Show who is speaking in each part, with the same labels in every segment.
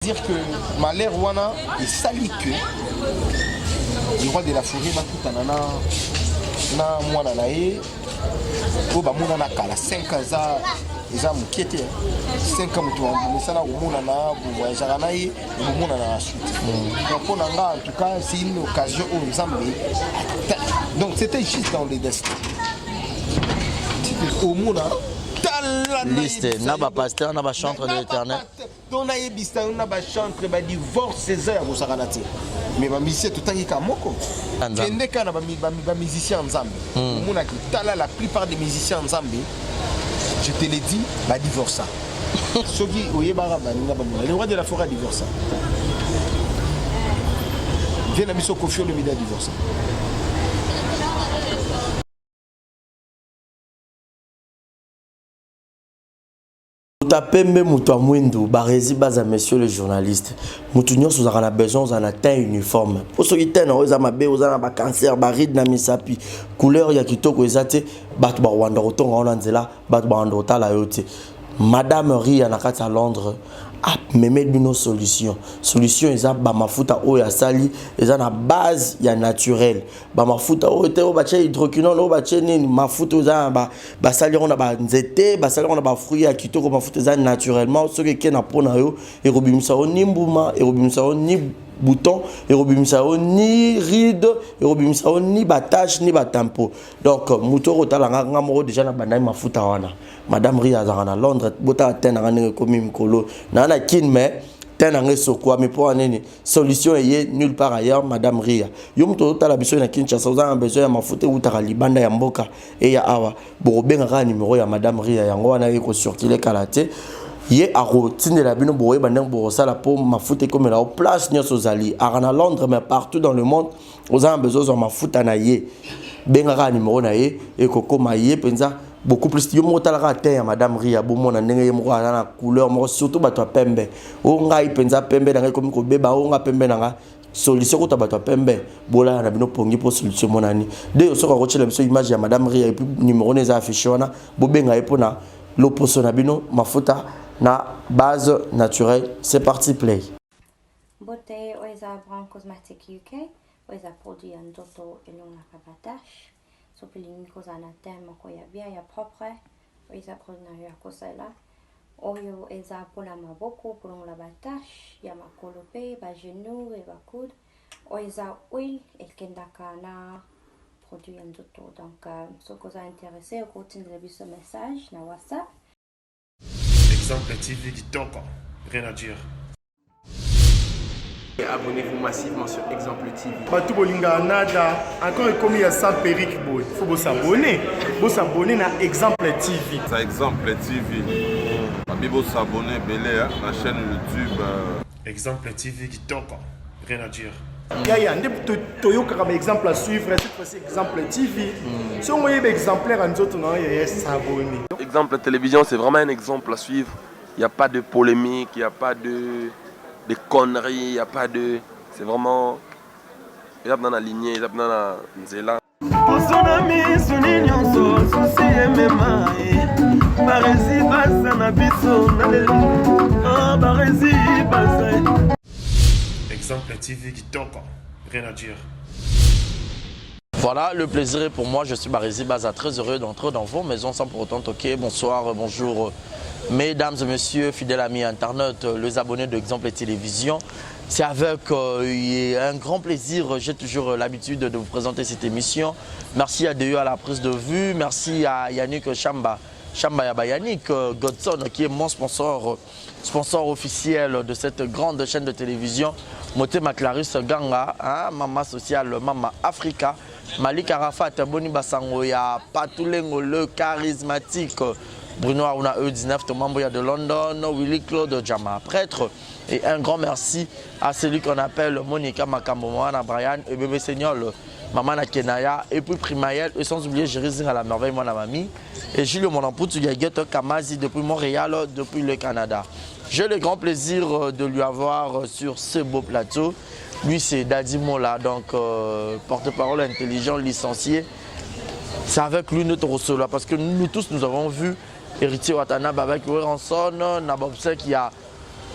Speaker 1: c'est-à-dire que Malher Wana est sali que le roi de la forêt va tout en na mwana na ye o ba mona na kala 5 ans eza mukete 5 ans mutu misala omona na voyager na ye omona na suite donc pour nga en tout cas c'est une occasion au Nzambe donc c'était juste dans le destin au mona
Speaker 2: liste naba pasteur naba chantre de l'Éternel
Speaker 1: donc na yebista na ba chantre ba divorce César au sakanati mais ba musicien tout tangi ka moko kende kana ba musicien Nzambe mona ki tala la plupart des musiciens Nzambe je te l'ai dit ba divorce soki oyebara ba ninga ba le roi de la forêt divorce vient la mission Koffi Olomide divorce.
Speaker 2: Pembe mutu amwindu barezi baza monsieur le journaliste mutu nyonso zaka na besoin za na teint uniforme po soki teint na oza mabe oza na ba cancer ba ride na misapi couleur ya kitoko ezate bato ba wanda otonga ona nzela bato ba wanda otala yote madame Ria na kati à Londres a memé bino solution eza ba mafuta oyo asali eza na base ya naturel ba mafuta oyo te o ba che hydroquinone o ba che nini mafuta eza ba sali on ba nzete ba sali on ba fruit ya kitoko mafuta eza naturellement ce que ke na pona yo e robimisa o nimbuma e robimisa o ni bouton et robimisa o ni ride et robimisa o ni batache ni batampo donc mutoro talanga ngamo déjà na bandai mafuta wana madame Ria à Londres bota tena ngane komi mkolo na na kinme tena ngeso kwa mais pour nini solution est nulle part ailleurs madame Ria yo mutoro tala biso na Kinshasa za besoin ya mafuta utaka libanda ya mboka et ya awa bobenga ka numéro ya madame Ria yango wana eko circuler kalate ye aro tinde la bino boye bandeng bo sala po mafuta comme la place nyoso zali à Londres mais partout dans le monde aux a besoin de mafuta na ye benga ka numéro na ye et koko ma ye penza beaucoup plus yo motala ka te ya madame Ria bo mona ndenge ye moko na couleur mo surtout bato pembe o ngai penza pembe na ngai komi ko beba o nga pembe na nga solution ko bato pembe bola na bino pongi po solution monani de yo soka ko chela biso image ya madame Ria et puis numéro neza affiché wana bo benga e pona l'opposition na bino mafuta na base naturelle. C'est parti, play.
Speaker 3: Beauté, oisa Brand Cosmetic UK, oisa produit en doto et longa cabatache. Sopilini cosa na tema koya bien ya propre, oisa produit na ya kosela. Oyo eza pour la maboko pour la batache, ya makolope, ba genou et ba coude. Oisa huile et kendaka na produit en doto. Donc, ce que vous intéressé, vous continuez ce message na WhatsApp.
Speaker 4: Exemple TV qui toque, rien à dire.
Speaker 5: Abonnez-vous massivement sur Exemple TV.
Speaker 6: Batou Bolinga Nada, encore commis à sans périque boy. Faut vous s'abonner. Vous s'abonner à Exemple TV.
Speaker 7: C'est Exemple TV. Vous s'abonner belé à la chaîne YouTube.
Speaker 4: Exemple TV qui toque, rien à dire.
Speaker 6: Il y a un exemple à suivre, cette fois-ci Exemple TV. Si on voit un exemplaire en autres, il y a s'abonner.
Speaker 5: Exemple Télévision, c'est vraiment un exemple à suivre. Il n'y a pas de polémique, il n'y a pas de conneries, il n'y a pas de... C'est vraiment... Il y a dans la lignée, il y a dans la nzela.
Speaker 4: Exemple TV qui toque, rien à dire.
Speaker 2: Voilà, le plaisir est pour moi. Je suis Barési Baza, très heureux d'entrer dans vos maisons sans pour autant toquer. Bonsoir, bonjour, mesdames et messieurs, fidèles amis internautes, les abonnés d'Exemple Télévision. C'est avec un grand plaisir, j'ai toujours l'habitude de vous présenter cette émission. Merci à DE à la prise de vue, merci à Yannick Chamba Yaba Yannick Godson qui est mon sponsor officiel de cette grande chaîne de télévision. Motema Clarisse Ganga, hein, Mama Social, Mama Africa, Malik Arafat, Boni Basangoya, Patoulengo le charismatique, Bruno Aruna E19, Thomas Mboya de London, Willy Claude Jama, prêtre. Et un grand merci à celui qu'on appelle Monica Makambomoana, Brian et Bébé Seignol, Maman Kenaya, et puis Primaël, et sans oublier Jérémy à la merveille, mon ami, et Julio Monamputu Gaguette Kamazi depuis Montréal, depuis le Canada. J'ai le grand plaisir de lui avoir sur ce beau plateau. Lui, c'est Dadi Mola, donc porte-parole intelligent, licencié. C'est avec lui notre ressort, parce que nous tous, nous avons vu Héritier Watana, Baba Koué Ranson, Nabobse qui a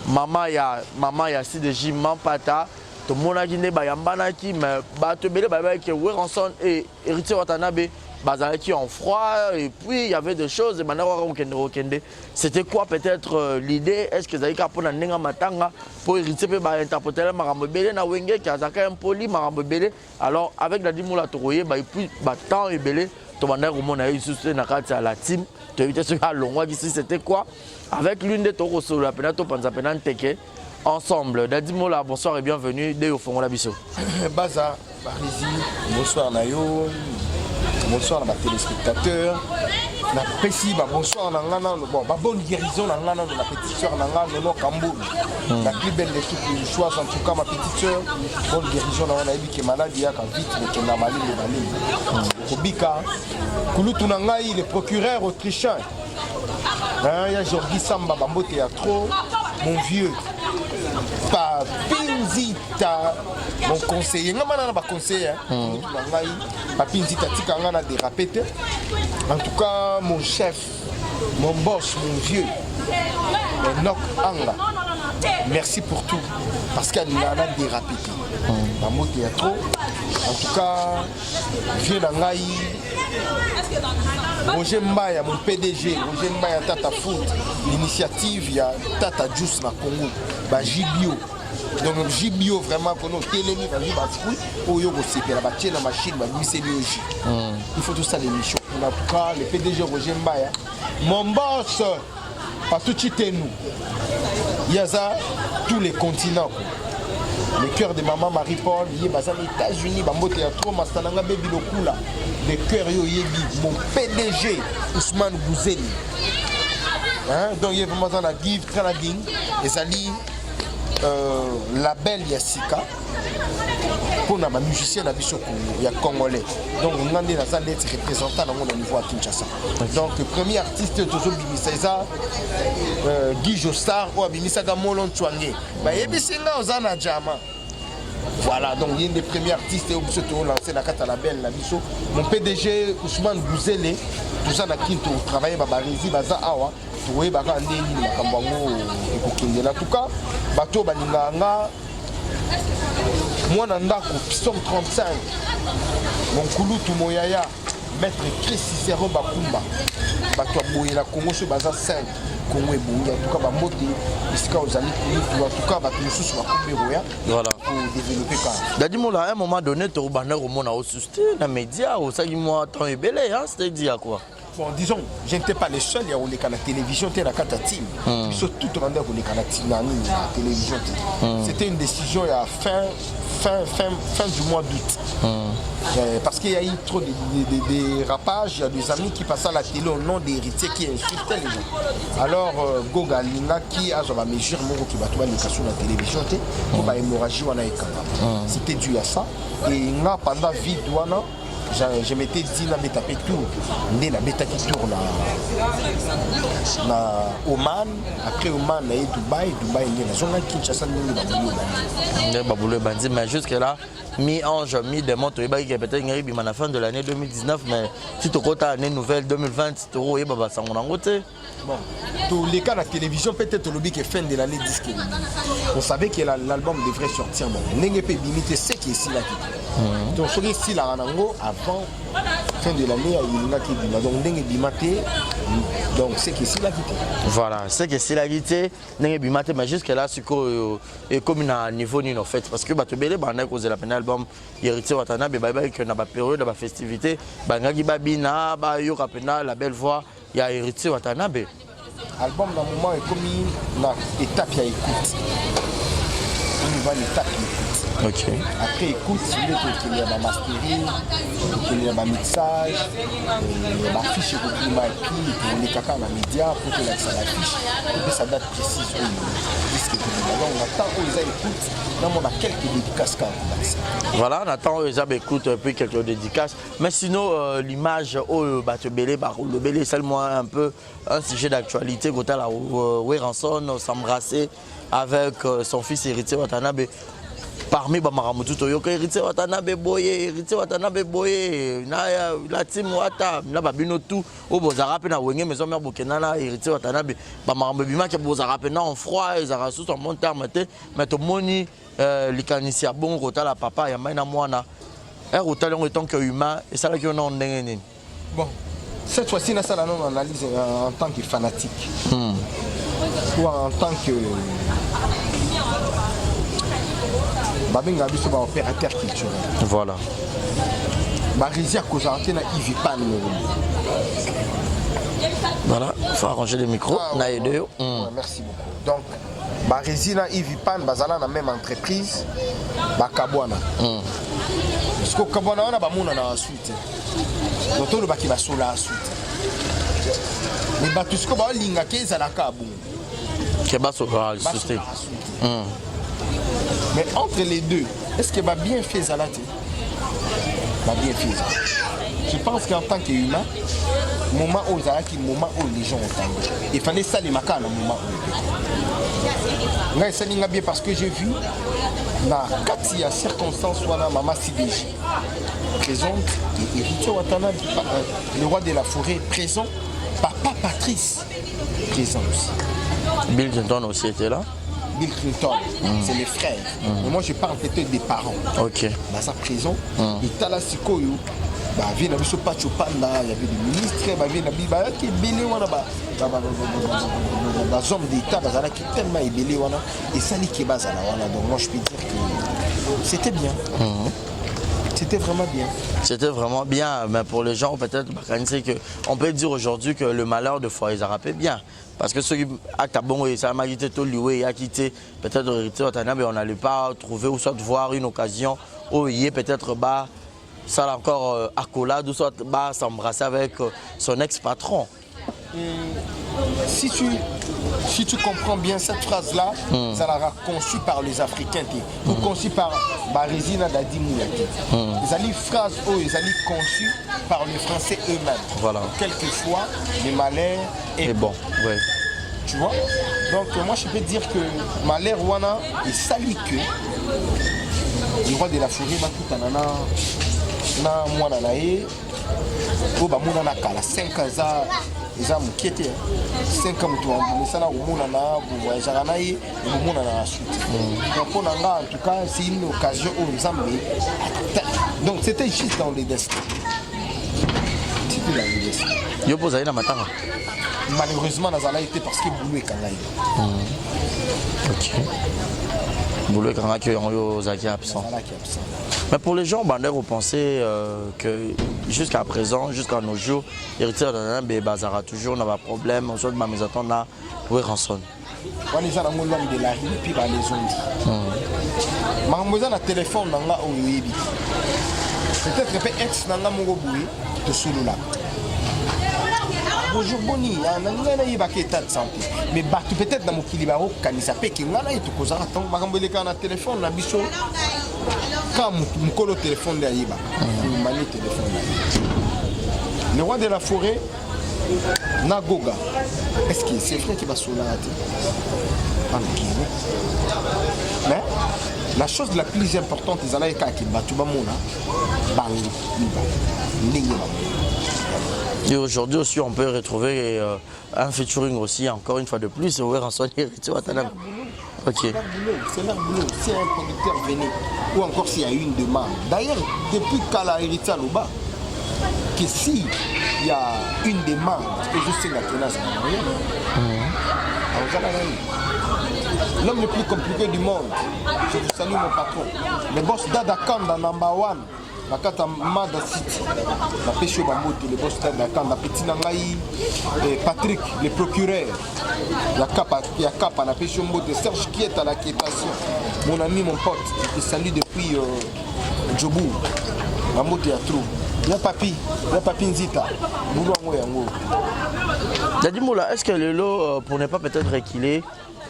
Speaker 2: maman ya CDJ Mampata to monaki ne bayambanaki mais bato belé bayaki Weranson et Héritier Watanabe bazalaki en froid et puis il y avait des choses et c'était quoi peut-être l'idée est-ce que zalika pona nenga matanga pour Héritier pe ba interpréter marambo belé na wenge ki azaka impoli marambo belé alors avec la Dimoula Toroye ba puis ba temps et belé to banda komona isusu na kati ya la team to éviter ce à longwa qui c'était quoi avec l'une des Toro solo la penato panza penan teke ensemble. Dadimola, bonsoir et bienvenue dès au fond la biso.
Speaker 1: Baza, Barizi, bonsoir Nayo, bonsoir à ma téléspectateur. Na précis, bonsoir Nangana, bon, bonne guérison Nangana de la petite soeur Nangana, Nono Kambo. La plus belle de toutes les choix, en tout cas ma petite soeur, bonne guérison Nangana, qui est malade, il y a qu'un vite, qui est malade, Kobika, Kouloutou Nangaï, le procureur autrichien. Il y a Jordi Samba, Bambo Théâtre, mon vieux. Papinzita, mon conseiller, je suis conseiller. Papinzita, Tikangana dérapé. En tout cas, mon chef, mon boss, mon vieux, Nok Anga, merci pour tout. Parce qu'il y a dérapé. Mambo Théâtre, en tout cas, vieux Nangaï. Roger Mbaya, mon PDG, Roger Mbaya Tata Foot, l'initiative, il y a Tata Juice na Congo, bah JBio. Donc JBio vraiment pour nous télémi, bah fruit, au yogo c'est la bâtie la machine, bah c'est biologie. Il faut tout ça l'émission. En tout cas, le PDG Roger Mbaya, mon boss, pas tout de suite nous. Il y a ça tous les continents. Le cœur de maman Marie-Paul, il est aux États-Unis, Bambo Théâtre, Mastananga Baby Lokula. Le cœur de mon PDG, Ousmane Gouzeli. Donc il y a vraiment dans la Give, Tranaging, et ça lit label Yassika. Pour les musiciens, il y a Congolais. Donc on a des représentants au niveau à Kinshasa. Donc le premier artiste de Tozo Bimisa, Guy Jostar, ou Bimisa Gamolon Chouangé. Voilà, donc il y a une des premiers artistes qui ont lancé la carte à la belle, la biso. Mon PDG Ousmane Gouzele, tout ça n'a qu'un travail à Barizi, Baza Awa, tout est Baga Ndeni, Makambango, et Kokindela. En tout cas, Bato Baninganga, moi Nandako, Piston 35, mon Koulou Toumoyaya, Maître Chris Cicero Bakumba, Bato Aboye, la Congo sur Baza 5. Congo et Bouya, en tout cas, Bamote, aux amis, en tout cas, tous voilà. Pour développer ça.
Speaker 2: Dadimola, à un moment donné, tu as au monde à susciter les médias, au sein du mois, tu as eu belé, c'est-à-dire quoi?
Speaker 1: Bon, disons, je n'étais pas le seul, il y a la télévision, il y a la team. Ils sont tout le monde à la télévision. C'était une décision il y a fin du mois d'août. Parce qu'il y a eu trop de dérapages, il y a des amis qui passaient à la télé au nom des héritiers qui insultaient les gens. Alors, Goga Linga qui a la mesure qui va trouver sur la télévision, pour l'hémorragie, c'était dû à ça. Et pendant la vie, je m'étais dit na beta tout né la beta qui tourne na Oman après Oman na Dubaï né la zone Kinshasa
Speaker 2: né baboulé bandi mais jusque là mi-ange mi-démon to yeba ki peut-être ngari bima na fin de l'année 2019 mais si to kota année nouvelle 2020 to yeba ba sango nango te
Speaker 1: bon tous les cas la télévision peut-être le bic fin de l'année disque on savait que l'album devrait sortir bon n'engé pe limiter ce qui est ici là donc ce qui est ici là nango avant fin de l'année il n'a qui donc n'engé bimate donc c'est qui ici là qui
Speaker 2: voilà c'est que c'est la guité n'engé bimate mais jusque là ce que et comme na niveau ni en fait parce que bato belé bana cause la peine album Héritier Watanabe bye que na ba période ba festivité bangaki babina ba yo kapena la belle voix il y a Héritier Watanabe
Speaker 1: album dans moment est comme na étape ya écoute on va l'étape
Speaker 2: ok
Speaker 1: après écoute il y a ma mastering il y a ma mixage ma fiche de marqué pour les caca dans les médias pour que ça l'affiche et ça date précise disque donc on attend aux écoutes non on a quelques dédicaces quand
Speaker 2: voilà on attend aux écoutes puis quelques dédicaces mais sinon l'image au Batebele le belé seulement un peu un sujet d'actualité quand la Weranson s'embrasser avec son fils Héritier Watanabe parmi bamaramutu toyoka héritier Watanabe boye na la team wata na babino tout au bozara pe na wenge maison mère bokena na héritier Watanabe bamarambe bima ke bozara pe na en froid ezara sous en bon terme te mais to moni likanisi bon rotala papa ya maina mwana rotala en tant que humain et ça là qui on en ndenge.
Speaker 1: Bon, cette fois-ci na ça là on analyse en tant que fanatique. Ou en tant que babenga biso ba opérateur culturel.
Speaker 2: Voilà.
Speaker 1: Barisi a causanté na Ivipan.
Speaker 2: Voilà, il faut arranger les micros.
Speaker 1: Ouais, merci beaucoup. Donc, Barisi na Ivipan bazala na même entreprise bakabwana. Parce que kabwana wana ba mona na suite. Donc to baki ba sola suite. Mais ba tout ce que ba linga ke za la kabu.
Speaker 2: Ke ba sola suite.
Speaker 1: Mais entre les deux, est-ce que va bien fait Zalati? Va bien fait. Je pense qu'en tant qu'humain, moment où Zalati, moment où les gens entendent. Il fallait ça les macans au moment où. Là, ça n'est bien parce que j'ai vu dans 4 circonstances où la maman Sidéji présente et Héritier Watanabe, le roi de la forêt présent, papa Patrice présent aussi.
Speaker 2: Bill Clinton aussi était là.
Speaker 1: Bill Clinton, c'est les frères. Mais moi je parle peut-être des parents.
Speaker 2: Ok.
Speaker 1: Dans sa prison, il y a la Sikoyo, il y avait des ministres, il y avait des hommes d'État qui tellement ébélés. Et ça, donc moi je peux dire que c'était bien. C'était vraiment bien.
Speaker 2: C'était vraiment bien, mais pour les gens peut-être, on peut dire aujourd'hui que le malheur de Foyer Zarapé est bien. Parce que ceux qui ont ça m'a quitté tout loué, a quitté peut-être Héritier Watanabe, on n'allait pas trouver ou soit voir une occasion où il y a peut-être ça encore accolade ou soit s'embrasser avec son ex-patron.
Speaker 1: Si tu comprends bien cette phrase-là, ça l'a conçue par les Africains, ou conçue par Barizina Dadi Moulaki. Ils allaient phrase où ils allaient conçue par les Français eux-mêmes.
Speaker 2: Voilà.
Speaker 1: Quelquefois, les malheurs est bon.
Speaker 2: Ouais.
Speaker 1: Tu vois? Donc moi je peux dire que malheur wana est sali que le roi de la forêt va tout en na mwana na ye o ba mona na kala 5 ans eza mukete 5 ans mutu amesana komona na voyager na ye komona na suite. Donc pour nga en tout cas c'est une occasion où Nzambe. Donc c'était juste dans les destins. C'était dans les destins.
Speaker 2: Yo posa ina matanga.
Speaker 1: Malheureusement Nazala était parce que boulou est kangaï.
Speaker 2: Ok. Boulou est kangaï qui est absent. Mais pour les gens, vous pensez que jusqu'à présent, jusqu'à nos jours, Héritier Watanabe bazara toujours n'a pas de problème, on soit de ma maison là, où est rançon.
Speaker 1: On est dans l'homme de la rue puis les ondes. Ma maison a téléphone dans la oyebi. Peut-être que ex dans la mongoboui de solo là. Bonjour Boni, on a eu un état de santé. Mais peut-être dans mon kilibaro, quand il s'appelle qu'il y a un peu de téléphone, on a bicho. Quand mon téléphone de Aïba, le roi de la forêt, Nagoga, est-ce que c'est vrai qu'il va se mais la chose la plus importante, c'est
Speaker 2: et aujourd'hui aussi, on peut retrouver un featuring aussi, encore une fois de plus, ouvert en son Héritier Watanabe. Ok.
Speaker 1: C'est leur boulot. Si un producteur venait, ou encore s'il y a une demande. D'ailleurs, depuis Kala Héritier Aloba, que s'il y a une demande, et je sais la tenace, l'homme le plus compliqué du monde, je vous salue mon patron, le boss Dada Kanda number 1. Nakata Mada City, la pêche au bambou, le boss Dada la petit Nangaï, Patrick, le procureur, la Kappa, la pêche au mot de Serge qui est à la quêtation. Mon ami, mon pote, je te salue depuis Djobou, la moto ya trou. Ya papi Nzita, Boulou Yango.
Speaker 2: Dadimoula, est-ce que le lot, pour ne pas peut-être reculer,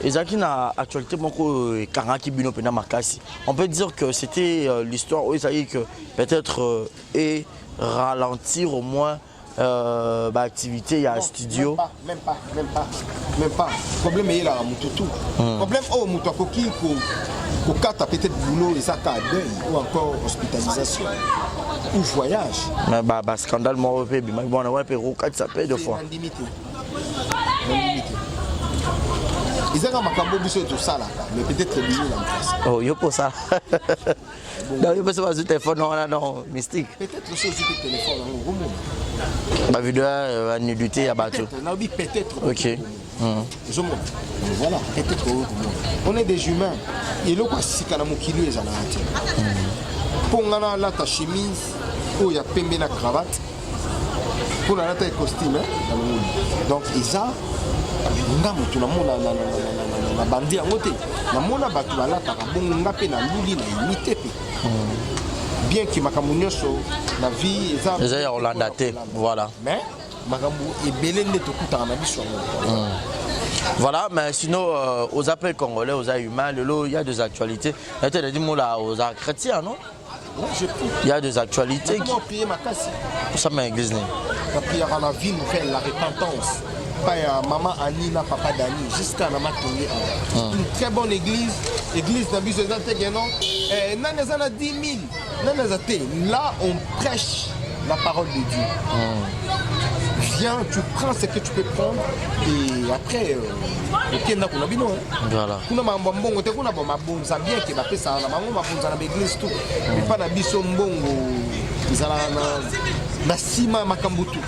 Speaker 2: Ezaki na actualité moko Karaki Bino Pena Makasi. On peut dire que c'était l'histoire où ça y est que peut-être et ralentir au moins l'activité il y a un studio.
Speaker 1: Même pas. Le problème est là Mututu. Le problème au Mutakoki Au cas, tu as peut-être boulot et ça t'a deuil ou encore hospitalisation ou voyage.
Speaker 2: Mais bah scandale moi au pays, mais bon on a un peu roquette ça paye deux fois.
Speaker 1: Ils ont un macabo biso tout ça là, mais peut-être bien là en face.
Speaker 2: Oh yo pour ça. Non yo pour ça sur téléphone non mystique.
Speaker 1: Peut-être le chose du téléphone en gros.
Speaker 2: Bah vidéo à nudité à bateau.
Speaker 1: Peut-être.
Speaker 2: OK.
Speaker 1: Voilà, peut-être. On est des humains. Et le quoi si kana mokilo ezala ati. Pongana la ta chemise ou ya pembe na cravate. Pour la ta costume dans le monde. Donc isa ngamu tunamona na bandi yango te. Na mona batu balata ka bonga pe na luli na imité pe. Bien que makambo nyonso na vie eza
Speaker 2: déjà ya Hollanda te voilà.
Speaker 1: Mais makambo ebele nde tokutaka na biso yango.
Speaker 2: Voilà, mais sinon, aux appels congolais, aux humains, il y a des actualités. Il y a des mots là, aux chrétiens, non? Il y a des actualités.
Speaker 1: Comment prier ma casse?
Speaker 2: Ça m'a église.
Speaker 1: La prière à la vie nous fait la repentance. Pas maman Anina, papa Dani, jusqu'à Nama Tongé. Une très bonne église. Église n'a besoin d'être non. Nanazana 10 000. Là, on prêche la parole de Dieu. Viens, tu prends ce que tu peux prendre et après, ok, n'a pas bino.
Speaker 2: Voilà.
Speaker 1: Kuna mambongo te kuna ba bonza bien que ba pesa na bango mabonza na église tout. Mais pas na biso mbongo. Izala na sima makambutu.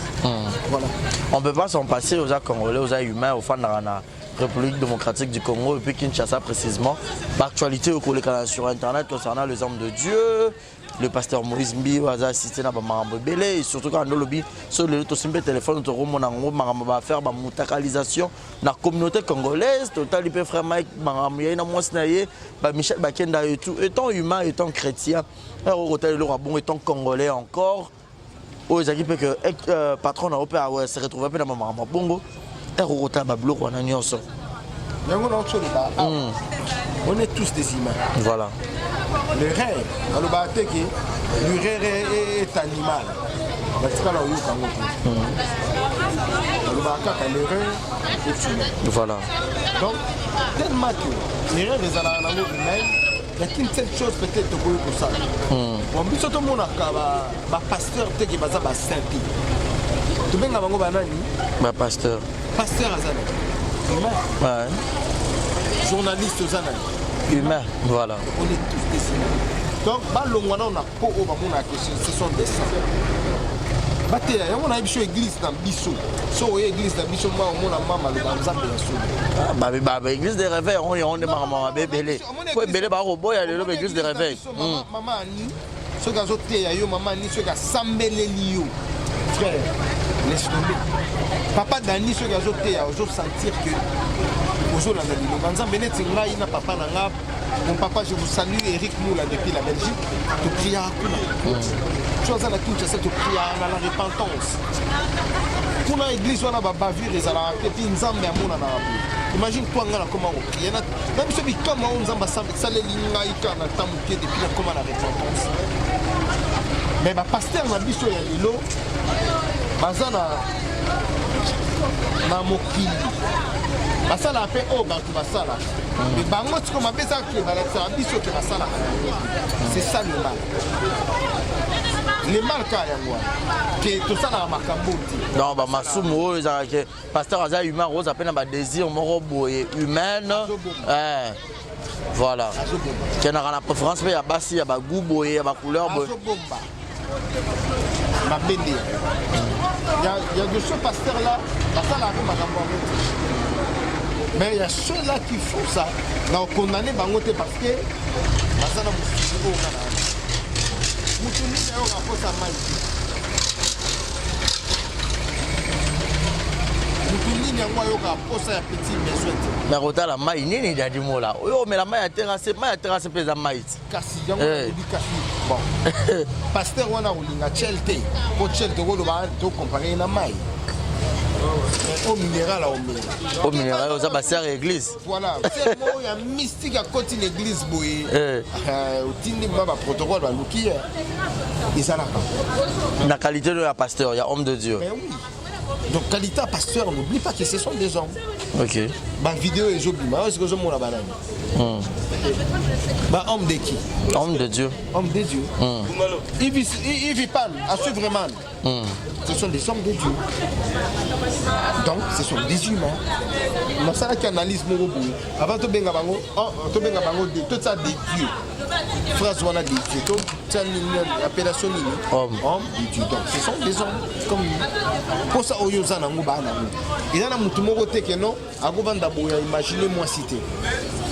Speaker 1: Voilà.
Speaker 2: On peut pas s'en passer aux congolais, aux humains, aux fans de la République démocratique du Congo et puis Kinshasa précisément. L'actualité au collègue sur internet concernant les hommes de Dieu. Le pasteur Moïse Mbi a assisté à Marambo Belé et surtout quand on lobby sur le téléphone de Romonango va faire la mutakalisation dans la communauté congolaise. Total, il peut frère Mike Marambo Michel Bakenda et tout. Étant humain, étant chrétien, étant congolais encore, aux équipes que patron a se retrouvé dans Marambo Bongo, et
Speaker 1: on est tous des humains.
Speaker 2: Voilà.
Speaker 1: Le rêve, le rêve est animal.
Speaker 2: Voilà.
Speaker 1: Donc, tellement que les rêves sont dans le humain, il y a qu'une seule chose peut-être pour ça. Bon, mais surtout mon pasteur qui est basé à Saint-Pi. Tu veux que banani?
Speaker 2: Pasteur.
Speaker 1: Pasteur Azana. Humain.
Speaker 2: Ouais.
Speaker 1: Journaliste Azana.
Speaker 2: Humain, voilà.
Speaker 1: On est tous des humains. Donc, on a ce sont des saints. On a une église dans Bissou. Si on a une église dans Bissou, on a maman le Banzambe
Speaker 2: la église des réveils, on est maman bébé. Faut bébé ba robot ya le église des réveils.
Speaker 1: Maman ni ce gars zoté ya yo maman ni ce gars sambelé liyo. Frère, laisse tomber. Papa Dani ce gars zoté ya ozo sentir que aujourd'hui, papa, mon papa, je vous salue, Eric Moula depuis la Belgique. Tu pries à tu as la Kinshasa, tu pries à la repentance. Pour l'église, on a bavure et puis nous avons imagine toi comment on prie. Même celui comme on a ça les lignes depuis comment la repentance. Mais le pasteur m'a dit sur l'îlot, bazana na mokili. Basala a fait au banque basala. Mais bango tu comme ça que balasa biso que basala. C'est ça le mal. Le mal ka ya moi. Que tout ça na makambo.
Speaker 2: Non ba masumu za que pasteur aza humain rose appelle ba désir moro boye humaine. Voilà. Qui a la préférence mais ya basi ya ba goût boye ya ba couleur boye.
Speaker 1: Ma béné. Il y a de ce pasteur là, basala a fait makambo. Mais il y a ceux-là qui font ça, on condamné Bangote parce que Bazana Moussou au Canada. Moussou n'est pas un rapport à Maïti. Moussou n'est pas un rapport à petit besoin.
Speaker 2: Mais rota la maï nini dadi mola. Oh mais la maï a terrassé pesa maïti.
Speaker 1: Kasi yango di kasi. Bon. Pasteur wana ulinga chelte. Ko chelte ko ba to comparer na maï. Au minéral à Omé.
Speaker 2: Au minéral, aux abasseurs et église.
Speaker 1: Voilà, c'est moi, il y a un mystique à côté de l'église. Au Tindi, ma protocole, va nous qui est. Et ça n'a pas.
Speaker 2: La qualité de la pasteur, il y a homme de Dieu.
Speaker 1: Mais oui. Donc, qualité à pasteur, n'oublie pas que ce sont des hommes.
Speaker 2: Ok.
Speaker 1: Ba vidéo et jobima. Est-ce que je m'en banane? Bah homme de qui?
Speaker 2: Homme de Dieu.
Speaker 1: Homme de Dieu. Il vit pas à suivre vraiment. Ce sont des hommes de Dieu. Donc ce sont des humains. Mais ça qui analyse mon robot. Avant de benga bango, de tout ça des dieux. Phrase wana des dieux. Donc c'est une appellation homme de Dieu. Donc ce sont des hommes comme nous. Pour ça oyoza na nguba na ngo. Il y a na mutu moko te que non, agovanda boya imaginer moi cité.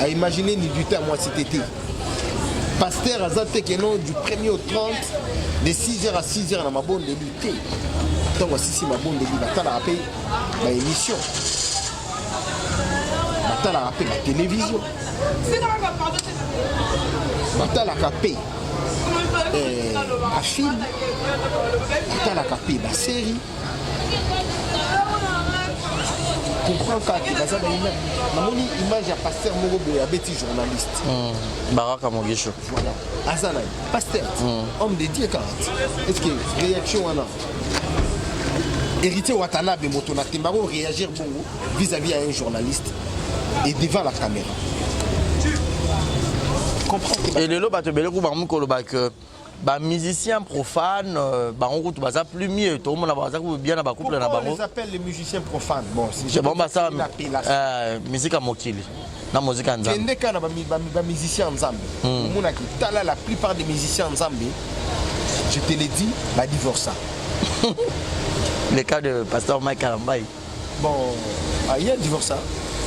Speaker 1: À imaginer ni du temps moi cité. Pasteur Azate Kenon du 1er au 30, de 6h à 6h dans ma bonne de lutter. Donc si ma bonne de lutter, la paix, ma émission. La paix, ma télévision. La paix, ma film. La paix, ma série. Comprends quand tu vas à l'image. Image à pasteur Morobo, à Betty journaliste.
Speaker 2: Baraka Mogisho.
Speaker 1: Voilà. Azana, pasteur, homme de Dieu 40. Est-ce que réaction en a? Héritier Watanabe Motona Timbaro réagir bon vis-à-vis à un journaliste et devant la caméra. Comprends.
Speaker 2: Et le lot, tu as que bah musicien profane bah on route baza plus mieux tout le monde a bien na couple na bango.
Speaker 1: On les appelle les musiciens profanes. Bon,
Speaker 2: c'est bon bah ça musique à mokili na musique en Zambie.
Speaker 1: Kende kana ba musicien en Zambie. Mona ki tala la plupart des musiciens en Zambie. Je te l'ai dit, bah divorce.
Speaker 2: Le cas de pasteur Mike Karambai.
Speaker 1: Bon, il y a divorce.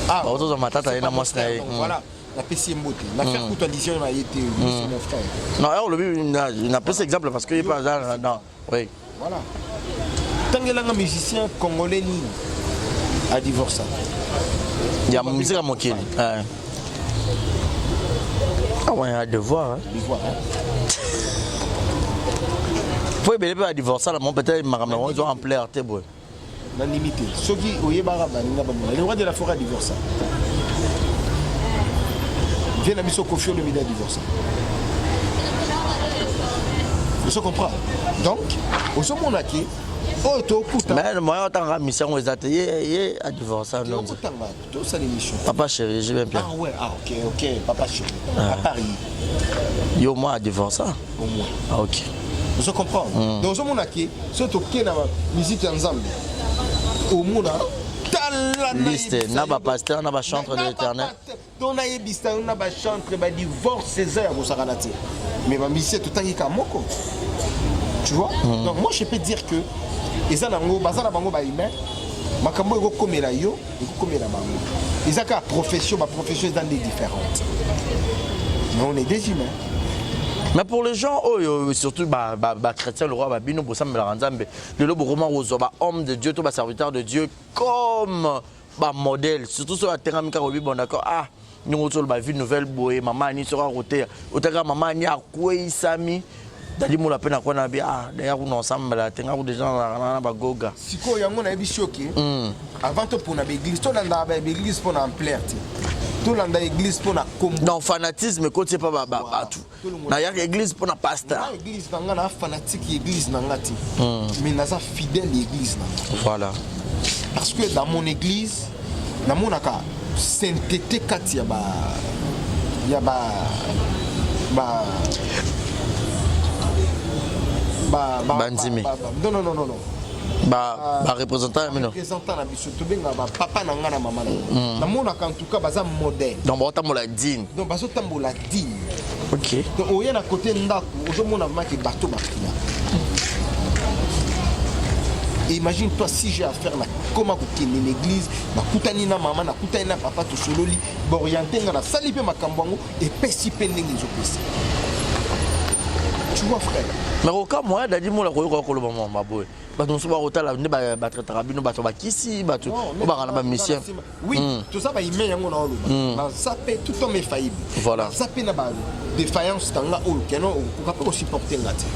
Speaker 2: Ah, bah autour de ma tata il na moi
Speaker 1: voilà. La PC Mbote. L'affaire Coutalition a été mon frère.
Speaker 2: Non, il n'a pas cet exemple parce qu'il n'est pas dans. Oui.
Speaker 1: Voilà. Tant que un musicien congolais a divorcé.
Speaker 2: Il y a musique à Mokili. Ah ouais, il y a devoir.
Speaker 1: Devoir.
Speaker 2: Faut y aller à divorcer, peut-être ils ont en plaire.
Speaker 1: La limite. Ceux qui ont eu le roi de la forêt a divorcé. Viens à Misso Kofio le média divorcé. Vous comprenez? Donc, au second on a qui
Speaker 2: mais le moyen de la mission aux ateliers à divorcer.
Speaker 1: Tout ça l'émission.
Speaker 2: Papa chéri, je vais bien.
Speaker 1: Ah ouais, ah ok, papa chéri. À Paris.
Speaker 2: Yo moi à divorcer.
Speaker 1: Au moins.
Speaker 2: Ah ok.
Speaker 1: Vous comprenez? Donc au second on a qui surtout qui na musique ensemble. Au monde
Speaker 2: liste, n'a pas pasteur, n'a pas chantre de l'Éternel.
Speaker 1: On a eu bista, on a pas chantre, bah divorce Césaire au Saranati. Mais ma mission tout le temps est comme moko. Tu vois? Donc moi je peux dire que ils ont un bazar bango ba humain. Makambo ego komela yo, ego komela bango. Ils ont qu'à profession, ma profession est dans des différentes. Mais on est des humains.
Speaker 2: Mais pour les gens, surtout chrétiens, le roi Babino, le homme de Dieu, tout serviteur de Dieu, comme modèle, surtout sur la terre, bon d'accord, nous avons vu une nouvelle boue, maman ni sera rotée, autant maman ni a quoi sami, d'ailleurs la peine à quoi on a bien, d'ailleurs nous ensemble là, t'es des gens dans la goga.
Speaker 1: Si quoi y a mon avis choqué, avant tout pour l'église, tout l'anda l'église pour l'ampleur. Tout le monde a l'église pour la combo.
Speaker 2: Non, fanatisme, quand c'est pas tout. Il y a l'église pour la pasteur.
Speaker 1: L'église, il y a fanatique, l'église, mais il y a fidèle l'église.
Speaker 2: Voilà.
Speaker 1: Parce que dans mon église, dans mon cas, sainteté, il y a
Speaker 2: Banzimi.
Speaker 1: Non.
Speaker 2: Représentant
Speaker 1: na biso to benga papa na nga na mama na mona en tout cas baza modèle
Speaker 2: donc batambola digne
Speaker 1: donc bazo tambola digne.
Speaker 2: OK
Speaker 1: donc oya na côté ndako ozo mona vraiment que bateau bakina. Imagine toi si j'ai affaire na comment kokende l'église na kutani na mama na kutani na papa to sololi orienter nga na sali pe makambo ngo et pesi pe ndenge ezopesa. Tu vois frère,
Speaker 2: mais au cas moi dadi mo la koyo ko lo mama maboy bato so ba rotala ne ba traitera bino bato ba kisi bato o ba kana ba mission.
Speaker 1: Oui, tout ça ba ime yango na oloba na sapé tout homme est faillible.
Speaker 2: Voilà,
Speaker 1: sapé na ba défaillance tanga olo keno o pas supporter ngati.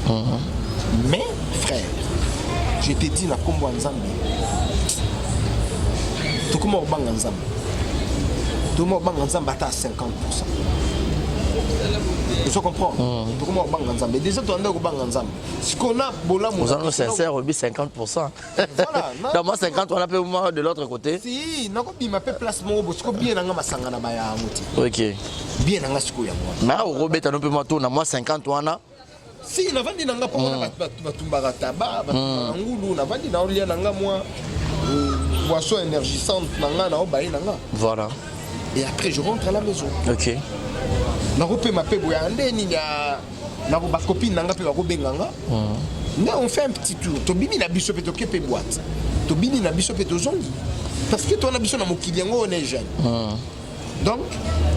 Speaker 1: Mais frère, je te dis na kombo nzambe to comment o banga nzambe to mo banga nzambe ata 50%. Tu comprends? Comment on bang ensemble? Déjà, tu as un bang ensemble. Ce qu'on a,
Speaker 2: nous sommes sincères, 50%.
Speaker 1: Voilà.
Speaker 2: Dans moi, 50, on a peu moins de l'autre côté.
Speaker 1: Si, on a fait placement, parce que bien, on a sangana baya.
Speaker 2: Ok.
Speaker 1: Bien, on a ce qu'il y a.
Speaker 2: Mais au Robert, on a peu moins, on a moins 50, on a.
Speaker 1: Si, on a vendu dans la batumbarataba, on a vendu dans le boisson énergisante,
Speaker 2: voilà.
Speaker 1: Et après, je rentre à la maison.
Speaker 2: Ok.
Speaker 1: On fait un petit tour. Tobini na biso peto kepe boîte. Tobini na biso peto zongi. Parce que toi na biso na mokiliango on est jeune. Donc,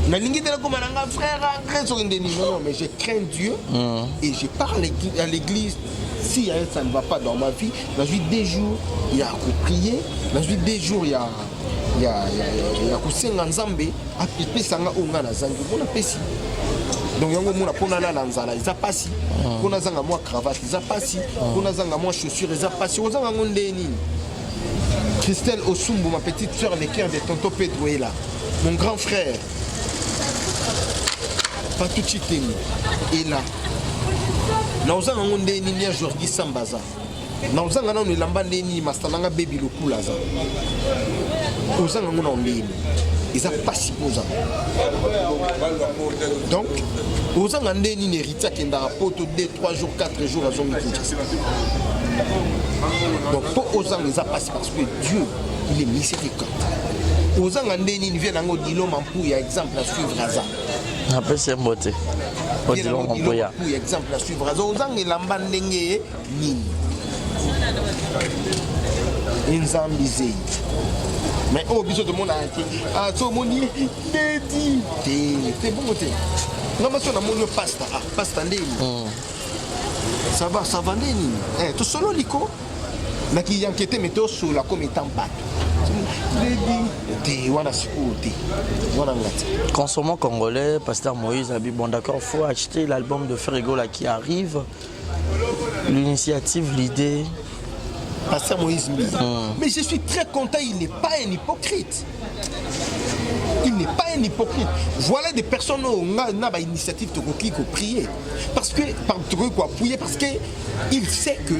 Speaker 1: na lingi de la commandanga frère, non, mais je crains Dieu et je parle à l'église. Si ça ne va pas dans ma vie, dans des jours, il y a à prier, dans des jours, il y a kusenga nzambe apesanga onga na zangi mona pesi donc yango mona pona la nzala ils a pasi pona zanga moi cravate ils a pasi pona zanga moi chaussures ils a pasi ozanga ngonde nini Christelle Osumbo ma petite sœur les cœurs de tonton Pedro est là mon grand frère Patou Chitemi est là na ozanga ngonde nini ya Jordi Sambaza na ozanga na nilamba nini mastananga baby lokula za ozanga ngona ondeni ils a pas si posant donc ozanga ndeni ni rita kenda poto 2 3 jours 4 jours à zone donc pour ozanga ils a pas parce que Dieu il est miséricordieux ozanga ndeni ni vient ngo dilo mampu ya exemple à suivre aza
Speaker 2: après c'est moté dilo mampu ya
Speaker 1: exemple à suivre aza ozanga lamba ndenge nini Nzambizei. Mais au biso de mon entier, ah, so moni, dédi, t'es bon côté. Non, mais on a mon pasta, pasta ndeni. Ça va ndeni. Eh, tout solo liko. Na qui enquêter mais tout sur la comme étant bateau. Dédi, wana sikoté. Wana ngati.
Speaker 2: Consommons congolais, pasteur Moïse a dit bon d'accord, faut acheter l'album de Frigo là qui arrive. L'initiative, l'idée.
Speaker 1: Pasteur Moïse Mbi. Mais je suis très content, il n'est pas un hypocrite. Il n'est pas un hypocrite. Voilà des personnes qui ont une initiative de prier. Parce que, parce qu'il sait que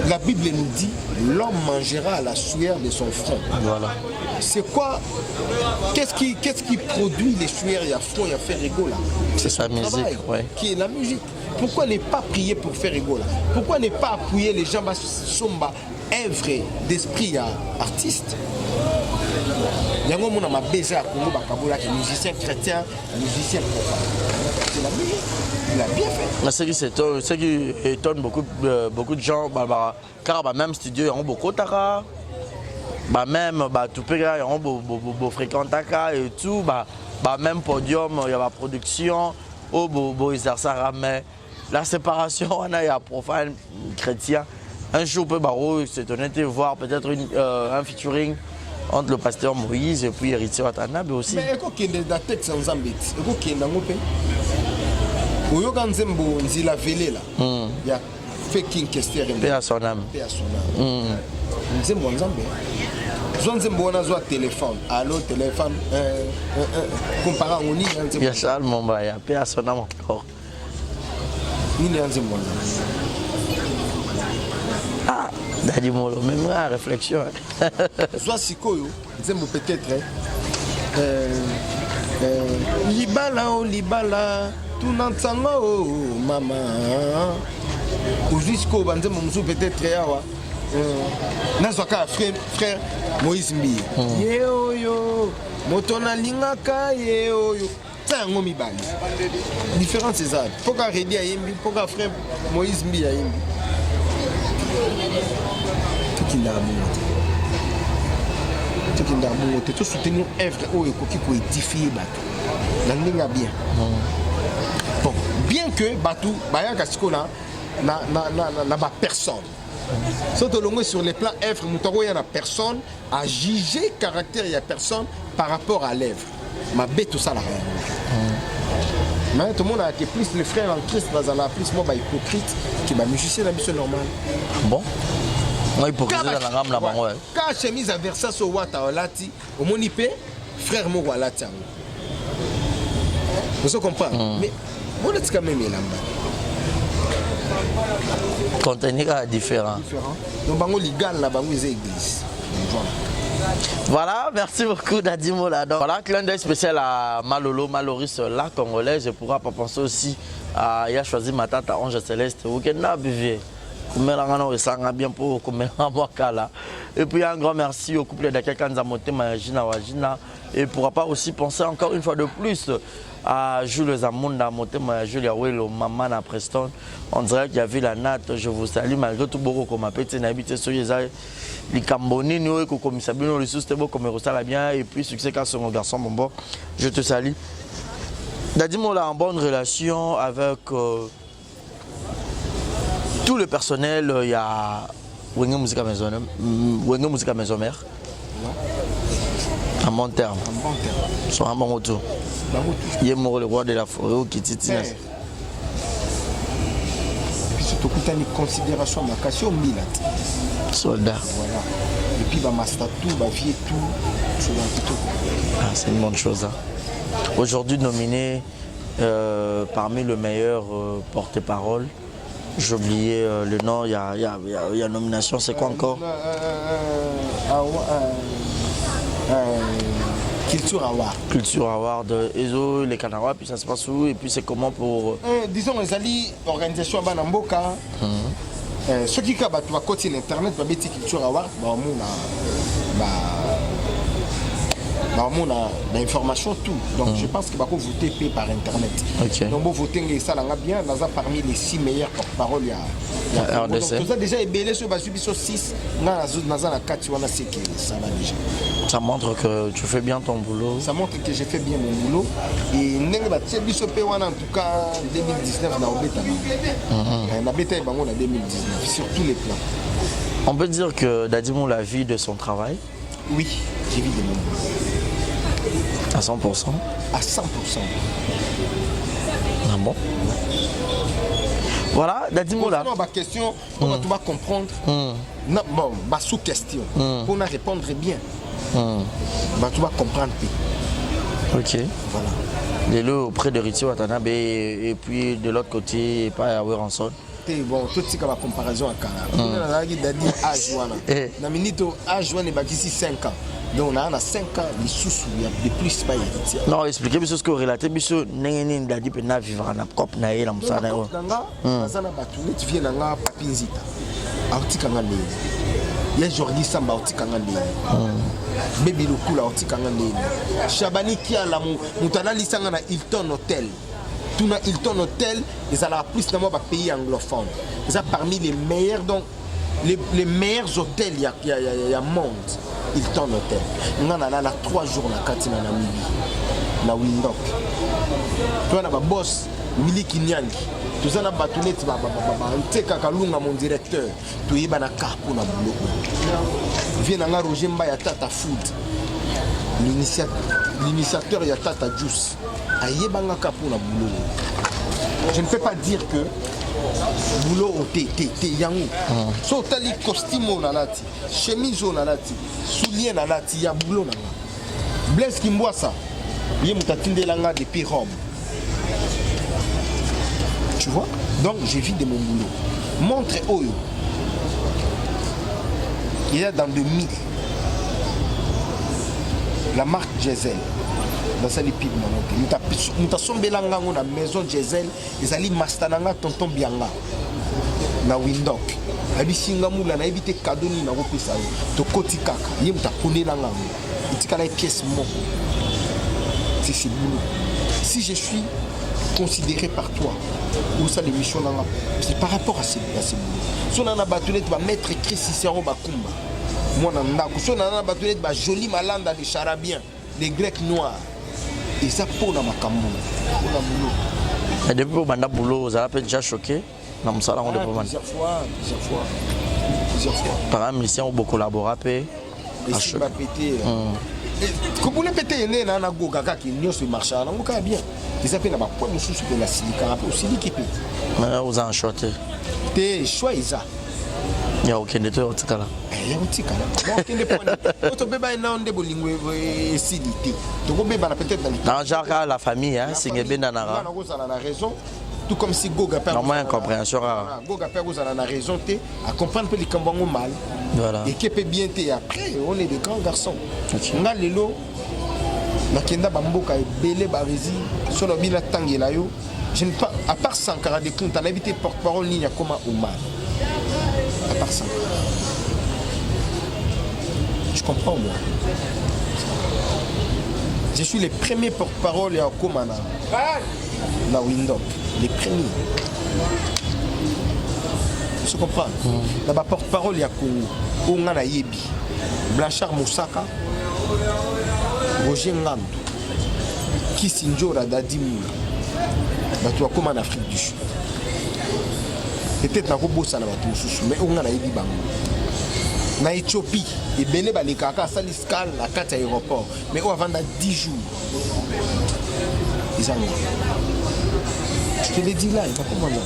Speaker 1: la Bible nous dit l'homme mangera à la sueur de son front.
Speaker 2: Voilà.
Speaker 1: C'est quoi? Qu'est-ce qui produit les sueurs? Il y a front, il y a faire rigolo.
Speaker 2: C'est sa musique, ouais.
Speaker 1: Qui est la musique. Pourquoi ne pas prier pour faire rigolo? Pourquoi ne pas appuyer les gens somba œuvre d'esprit artiste? Il y a un moment où je suis musicien chrétien, musicien profane. C'est la musique. Il a bien fait.
Speaker 2: Ce qui étonne beaucoup de gens, car même studio, il y a beaucoup de même tout il y a beaucoup fréquenté et tout, même podium, il y a la production, mais la séparation, il y a profane chrétien. Un jour, on peut s'étonner de voir peut-être un featuring entre le pasteur Moïse et puis Héritier Watanabe aussi.
Speaker 1: Mais il y a des textes sans embêter. Il y a des nzila vele là. Il y a faking Kester.
Speaker 2: Paix à son âme.
Speaker 1: Paix à son âme. Nzembo nzambe. Nzembo on a zoa téléphone. Allô téléphone. Comparé à Oni.
Speaker 2: Il y a Charles Mombaya. Paix à son âme encore.
Speaker 1: Ni nzembo nzambe.
Speaker 2: Ah, Dadi Molo, même la réflexion.
Speaker 1: Zoa sikoyo. Nzembo peut-être. Libala o libala. Tunantsanga o mama jusqu'au banze momsu peut-être yawa nazwaka frère Moïse Mbi yeoyo motona lingaka yeoyo tango mibali différence c'est ça pourquoi Redi a yembi pourquoi frère Moïse Mbi a yembi tout qui tout soutenir œuvre oyo koki ko édifier bato la ndinga bien. Bon, bien que Batou, Bayanga Sikola n'a pas personne. Surtout sur les plans œuvres, il y a personne à juger caractère, il y a personne par rapport à l'œuvre. Ma bête tout ça là. Mais tout le monde a été plus les frères en Christ, plus moi hypocrite que les musiciens la mission normale.
Speaker 2: Bon. Moi hypocrite dans la gamme là-bas.
Speaker 1: Quand chemise à Versace au Wata Olati, au Monipe, frère Mogwalati. Vous comprenez? Mais vous êtes quand même là.
Speaker 2: Contenu différent.
Speaker 1: Donc, bango légal, la bango église.
Speaker 2: Voilà, merci beaucoup Daddy Mola. Donc, voilà, clin d'œil spécial à Malolo, Maloris, la Congolaise. Je ne pourrais pas penser aussi à il a choisi ma tante Ange Céleste. Bien pour et puis un grand merci au couple de Kakanza Motema Jina Wajina. Et pourra pas aussi penser encore une fois de plus à Jules Zamunda Motema Julia Welo Mamana Preston. On dirait qu'il y avait la natte. Je vous salue malgré tout beaucoup comme ma petite habité sur les Camboni nous comme Sabino le sous beau comme Rosala bien et puis succès car son garçon bon je te salue. Daddy Mola en bonne relation avec tout le personnel, il y a Wenge Musica Maison Mère. À bon terme. Ils sont à bon retour. Il est mort le roi de la forêt qui titine.
Speaker 1: Et puis surtout qu'il y a une considération de la militaire.
Speaker 2: Soldat.
Speaker 1: Voilà. Et puis ma master tout, ma vie tout.
Speaker 2: C'est une bonne chose. Hein. Aujourd'hui nominé parmi le meilleur porte-parole. J'ai oublié le nom, il y a nomination, c'est quoi encore?
Speaker 1: Culture Award.
Speaker 2: Culture Award, ESO, les Canarois, puis ça se passe où? Et puis c'est comment pour...
Speaker 1: disons, les alliés, organisation à Banamboka, ceux qui ont côté Internet, Culture Award, l'information tout. Donc je pense qu'il va voter par internet.
Speaker 2: Okay.
Speaker 1: Donc vous votez ça bien, parmi les 6 meilleurs porte-parole il y a RDC. Donc ça déjà ébélé sur 6,
Speaker 2: ça montre que tu fais bien ton boulot.
Speaker 1: Ça montre que j'ai fait bien mon boulot et en tout cas 2019 na 2019 sur tous les plans.
Speaker 2: On peut dire que Daddy Mola la vie de son travail.
Speaker 1: Oui, j'ai vu de mon boulot.
Speaker 2: À 100%.
Speaker 1: À 100%.
Speaker 2: Ah bon? Voilà, Daddy Mola.
Speaker 1: Ma question, on va comprendre. Bon, ma sous-question. Pour nous répondre bien. Tu vas comprendre.
Speaker 2: Ok.
Speaker 1: Voilà.
Speaker 2: Les lots auprès de Ritio Watanabe et puis de l'autre côté, pas à Weranson.
Speaker 1: Bon, tout ce qui est la comparaison à Kana. On a dit âge. Na minito âge, on est ici 5 ans. Donc on a 5 ans, les sous il y a de plus pas ici.
Speaker 2: Non, expliquez-moi ce que vous relatez, monsieur Nengen Dadi Pena vivre na cop na la musana yo.
Speaker 1: Bazana batule tu viens na papinzita. Autikanga le. Les journalistes samba autikanga le. Baby lokula autikanga le. Shabani qui a la mutana lisanga na Hilton Hotel. Tout na Hilton Hotel, ils ont plus de moi pays anglophone. Ils sont parmi les meilleurs donc les meilleurs hôtels il y a monde. Hilton Hotel. On a 3 jours na Katina na Namibie. Na Windhoek. Tu as un boss, Willy Kinyangi. Tu as un bâtonnet, tu as Kalunga, mon directeur. Tu as un carpo na boulot. Viens à Roger Mbaya Tata Food. L'initiateur y a Tata Juice. Ayebanga carpo na boulot. Je ne peux pas dire que boulot au té yango. So tali costume na lati, chemise na lati, soulier na lati ya boulot na. Blaise Kimboisa, yé mutatinde langa depuis Rome. Tu vois? Donc j'ai vu de mon boulot. Montre Oyo. Il y a dans 2000 la marque Diesel. Dans sa lipide nous ta sombelanga na maison Diesel, ils allaient mastananga tonton Bianga na Windhoek. Abi singa mula na éviter cadeau ni na kopesa to koti kaka. Yé muta ponelanga. Itikala pièce moko. C'est boulot. Si je suis considéré par toi ou ça l'émission là, c'est par rapport à ces boulot. Si on a batulé tu vas mettre écrit Cicéron Bakumba. Moi na ndako. Si on a batulé ba joli malanda des charabiens, des grecs noirs. Et ça pour la makambo. Pour la boulot.
Speaker 2: Et depuis au banda boulot, vous avez déjà choqué? Non, ça là on est
Speaker 1: plusieurs fois.
Speaker 2: Par exemple, ici on beaucoup collaboré.
Speaker 1: Et si va péter. Quand vous le pétez, il y a un goga qui n'y a pas marché. On va bien. Ils appellent la pointe de sous de la silica. Au silica.
Speaker 2: Mais vous en choqué.
Speaker 1: T'es choix, Isa.
Speaker 2: Ya okende to otikala.
Speaker 1: Ya otikala. Okende pona. Oto beba na onde bolingo esilité. To ko beba na peut-être
Speaker 2: dans genre la famille hein, singebe na nara.
Speaker 1: Na ko sala na raison. Tout comme si Goga perd.
Speaker 2: Normalement incompréhension rare.
Speaker 1: Goga perd vous na raison té à comprendre que les kambango mal.
Speaker 2: Voilà.
Speaker 1: Et qui peut bien té après on est des grands garçons. Nga lelo nakenda bamboka ebele barezi sur le bina tangela yo. Je ne pas à part Sankara de compte, on a évité porte-parole ligne comme Oman. À part ça. Je comprends moi. Je suis le premier porte-parole à Komana. Na Windop. Les premiers. Tu comprends? Là bas porte-parole il y a Ongana Yebi. Blanchard Moussaka. Roger Ngandou. Kisinjora Dadimou. Tu vas comme en Afrique du Sud. Peut-être que tu as mais on a dit en Éthiopie, et Béné les caca saliscal à 4 aéroports, mais on a vendu 10 jours. Ils ont je te l'ai dit là, il va comment non.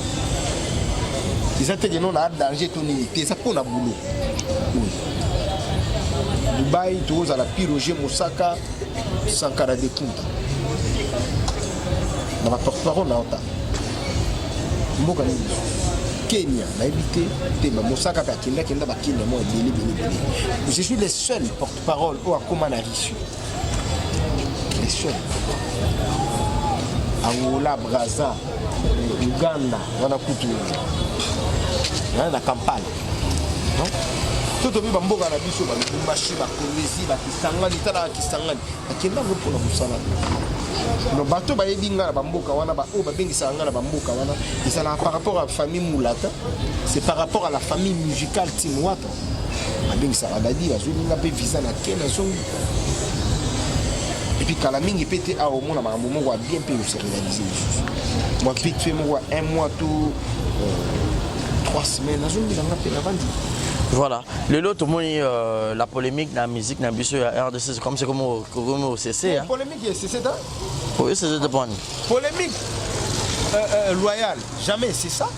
Speaker 1: Ils ont dit que non, on a danger ton unité, ça pour un boulot. Dubaï, tu as la pire Roger Moussaka, Sankara de Kunta. Dans ma porte-parole, Kenya, Moussaka, je suis le seul porte-parole au Akoma na Rissu. Les seuls. Angola, Brazza, Uganda, Wanakutu, na Kampala. Non? Tout le monde a dit que les machines, les Kisangani, les Kisangani, qui n'a pas pour la Moussala. Le bateau va être bamboka wana ba o ba bengisa ngana bamboka wana c'est par rapport à la famille Moulata, c'est par rapport à la famille musicale Timwata. Ba bengisa badadi ba zolinga pe visa na Kenya so. Et puis quand la mingi pété a au monde na makambo moko bien pe se réaliser. Moi vite fait moi un mois tout 3 semaines na zolinga na pe na vandi.
Speaker 2: Voilà. Le lot, la polémique dans la musique, dans la RDC, c'est comme au CC.
Speaker 1: Hein. Polémique, c'est ça?
Speaker 2: Oui, c'est ça.
Speaker 1: Polémique loyale, jamais, c'est ça?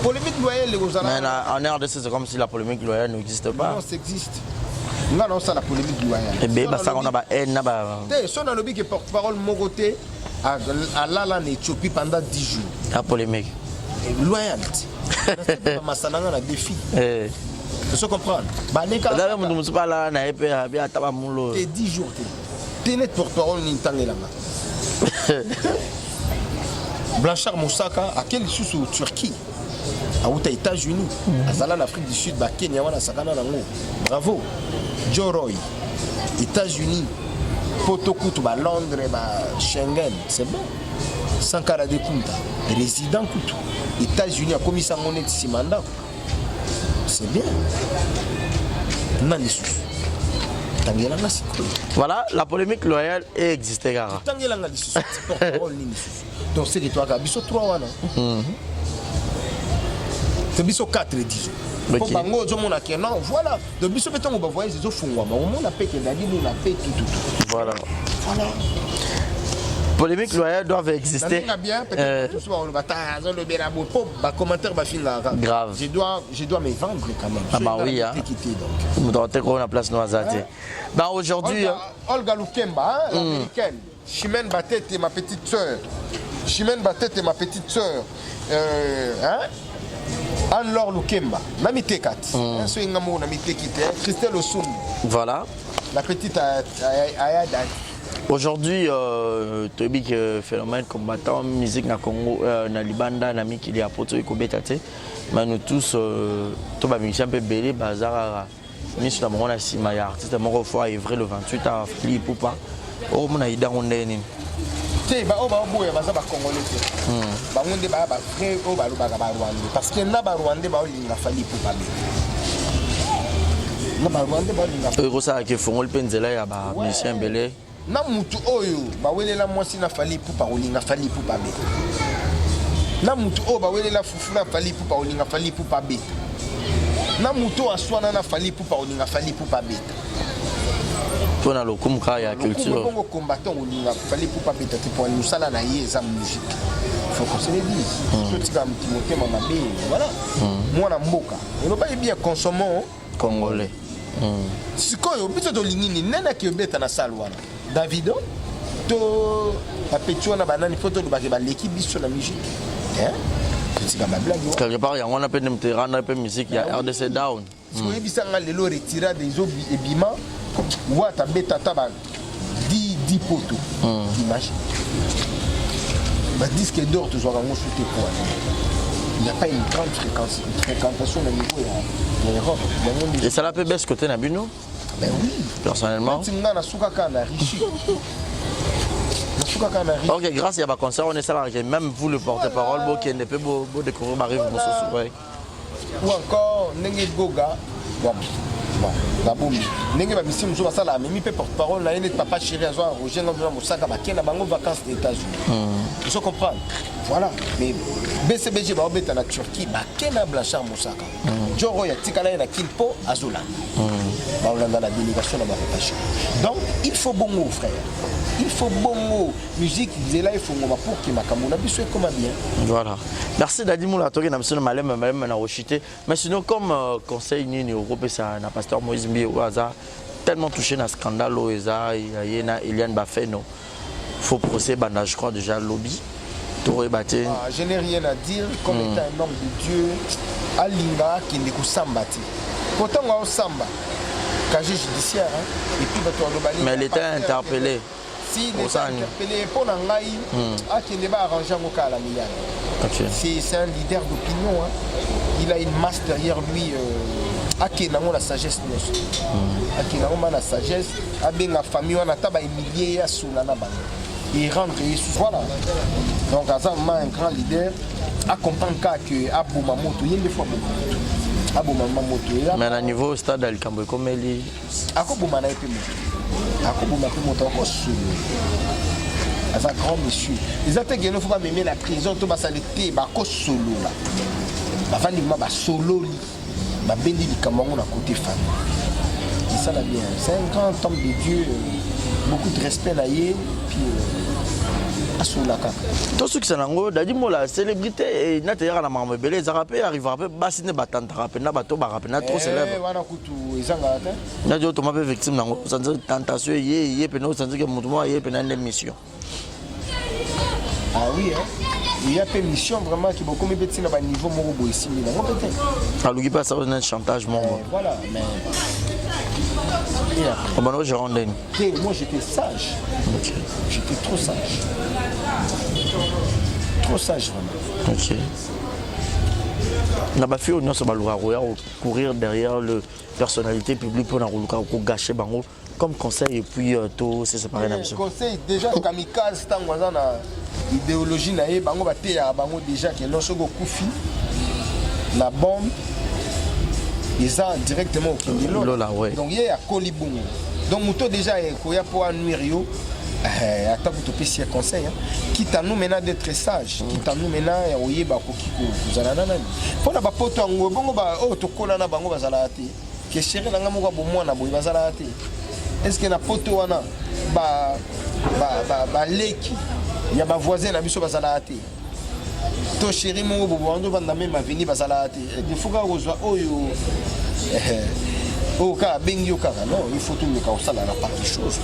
Speaker 1: Polémique loyale, les gars.
Speaker 2: Mais en RDC, c'est comme si la polémique loyale n'existe pas.
Speaker 1: Non, ça existe. Non, ça, la polémique loyale.
Speaker 2: Et bien, ça, on a pas haine.
Speaker 1: Si on a le qui porte-parole Mogoté à Lala en Éthiopie pendant 10 jours.
Speaker 2: La polémique.
Speaker 1: Loyalité. Massananga a défi. Tu comprends? T'es 10 jours. T'es net porte-parole Nintangélanga. Blanchard Moussaka, à quel sous au Turquie? À États-Unis, à Zala, l'Afrique du Sud, à Kenya, à Sakana, bravo. Joe Roy, États-Unis, Potokutu, à Londres, à Schengen, c'est bon. Sankara de Kunta, résident Kutu. États-Unis, à commissaire Monet Simanda. C'est bien.
Speaker 2: Voilà, la polémique loyale existe.
Speaker 1: Donc c'est que toi, tu as 3 ans. Tu as 4 10 ans. Voilà. Donc tu as voyage, tu as fait
Speaker 2: voilà. Voilà. Polémiques loyales doivent exister. Grave.
Speaker 1: Je dois me vendre quand même.
Speaker 2: Ah bah oui, hein. Vous devez être la place noisette. Bah aujourd'hui.
Speaker 1: Olga Lukemba, l'américaine. Chimène Batete est ma petite soeur. Chimène Batete est ma petite soeur. Anne-Laure Lukemba. Namite Kat. Christelle Osum.
Speaker 2: Voilà.
Speaker 1: La petite Ayada.
Speaker 2: Aujourd'hui, Tobi phénomène combattant musique na Congo, na Libanda, na Mikili à Poto Ikobetate, mais nous tous, tous les musiciens peuvent béler, bazar, nous sommes en Sima, il y a artiste mort fois vrai le 28 à Fili Poupa, au mon aïda on est né.
Speaker 1: Tu bah au bas bazar congolais. Bah on est bah frère au bas Rwandais, parce que na bas Rwandais bah il a fallu Poupa. Na bas Rwandais bah il a fallu.
Speaker 2: Rosa qui font le penzela ya bah musicien belé.
Speaker 1: Na mutu oyo bawelela mwasi na fali pupa olinga fali pupa beta na mutu oyo bawelela fufu na fali pupa olinga fali pupa beta na mutu aswana na fali pupa olinga fali pupa beta
Speaker 2: pona lokumka ya culture
Speaker 1: bongo combattant olinga fali pupa beta te pour musala na ye za musique faut qu'on se le dise. Tout ça, Timothée Mamabé, voilà. Moi, na mboka. On n'a pas bien consommant
Speaker 2: Congolais.
Speaker 1: sikoyo biso tolingini nene akiobeta na salle wana Davido to bapeti na banani foto lobaki baleki biso na musique tika bablagi
Speaker 2: quelque part yango na pe ne mterana pe musique ya RDC down
Speaker 1: sikoyebisanga lelo retirade ebima wata beta taba 10 poto image disque d'or tozwaka ngo sute quoi. Il n'y a pas une grande fréquentation au niveau de l'Europe.
Speaker 2: Et ça l'a fait baisse côté Nabino?
Speaker 1: Ben oui.
Speaker 2: Personnellement. Ok, grâce à ma concert, on est ça même vous le porte-parole, qui ne peut pas découvrir Marie Moussou.
Speaker 1: Ou encore, Nengue Goga, ndenge bamisi mosusu basala amemi mpe porte-parole na ye neti papa chéri azwa roger ngambela mosaka bakenda bango vacances des États-Unis. Je comprends. Voilà. Mais BCBG baobeta na Turquie bakenda Blanchard Mosaka. Joro ya tikala ye na Kilpo Azola. Baolanda la délégation na papa chéri. Donc il faut bongo frère. Il faut bongo musique zela il faut ngoma pour que makambo na biso ekoma bien.
Speaker 2: Voilà. Merci Dadi Moula toki na biso malem na rochité. Mais sinon comme conseil ni Europe ça na pasteur Moïse Mbi Oaza tellement touché na scandale oza yena Eliane Bafeno. Faut procès bandage je crois déjà lobby.
Speaker 1: Je n'ai rien à dire comme étant un homme de Dieu alinga qui ne kusambati. Pourtant on samba casier judiciaire et puis
Speaker 2: mais il était interpellé.
Speaker 1: Si il est interpellé pour l'angaï, qui ne va arranger au cas à la milliard. C'est un leader d'opinion. Il a une masse derrière lui. Qui n'a pas la sagesse. Qui n'a pas la sagesse. Avec la famille, on a taba humilié à Soulana. Et rendre Jesus. Voilà. Donc, à un grand leader, à comprendre que Abou Mamoto, il y a des fois Abou Mamoto.
Speaker 2: Mais à niveau stade Alcambo, comme elle est.
Speaker 1: Abou Mamoto. Abou Mamoto, un grand monsieur. Ils ont dit qu'il ne faut pas m'aimer la prison, tout va s'arrêter, bah, solo là. Bah, va solo li. Bah, béni du Cameroun à côté famille. Et ça, là bien. C'est un grand homme de Dieu, beaucoup de respect là, puis.
Speaker 2: Tout ce qui est là, Dadi Moula, célébrité, et Nathalie la maman belé, Zarapé arrivera à bassiner battant, rapé, Nabato, Barapé, trop célèbre. Nadio Thomas victime dans sans tentation, yé, péno, sans dire que mon toit est pénal d'émission.
Speaker 1: Ah oui, il y a une mission vraiment qui est beaucoup plus petit à niveau Morobo ici.
Speaker 2: Alors, il passe à un chantage, mon
Speaker 1: voilà, mais.
Speaker 2: Moi
Speaker 1: j'étais sage. J'étais trop sage. Trop sage vraiment.
Speaker 2: Ok. Na bafi on se balura courir derrière le personnalité publique pour gâcher bango comme conseil et puis tout c'est séparé la mission.
Speaker 1: Conseil déjà kamikaze tangwaza na idéologie na ye bango bateya bango déjà que losoko kufi la bombe ils ont directement au Kindilo. Donc il y a Kolibungo. Donc muto déjà koya pour nuire yo. Attends pour te payer un conseil. Qui t'a nous maintenant d'être sage. Qui t'a nous maintenant oye ba kokiko kuzana nani. Pour na ba poto ngo bongo ba oh to kola na bango bazalati. Que chéri na ngamo ba mwana boy bazalati. Est-ce que na poto wana ba leki ya ba voisin na biso bazalati. To chéri mo bobo ando banda même avenir bazalati. Il faut que ozwa oyo oh ka bengi yo kaka non, il faut tout le cas ça là pas de choses.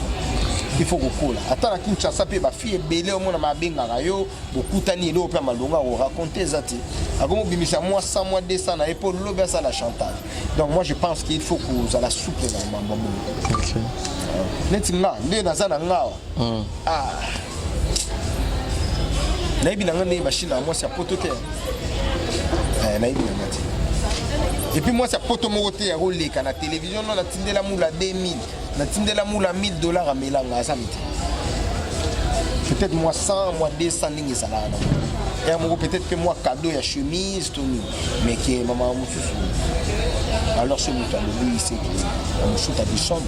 Speaker 1: Il faut beaucoup là. Attends, qui ne sais pas, fille belé au monde ma benga rayo, beaucoup tani lo pa malonga ou raconter zati. Agomo bimisa moi 100 mois 200 na épaule lobe ça la chantage. Donc moi je pense qu'il faut que vous allez souple dans mambo. OK. Netinga, ndé na zana ngawa. Ah. Naibi na ngane bashina moi c'est potote. Naibi na ngati. Et puis moi c'est poto moté ya roleka na télévision na tindela moula 2000. Na tindela moula $1000 à melanga asamite. Peut-être moi 100, moi 200 ningi salana. Et moi peut-être que moi cadeau ya chemise tout mais que maman mususu. Alors ce mutu lui c'est que on shoot à des chambres.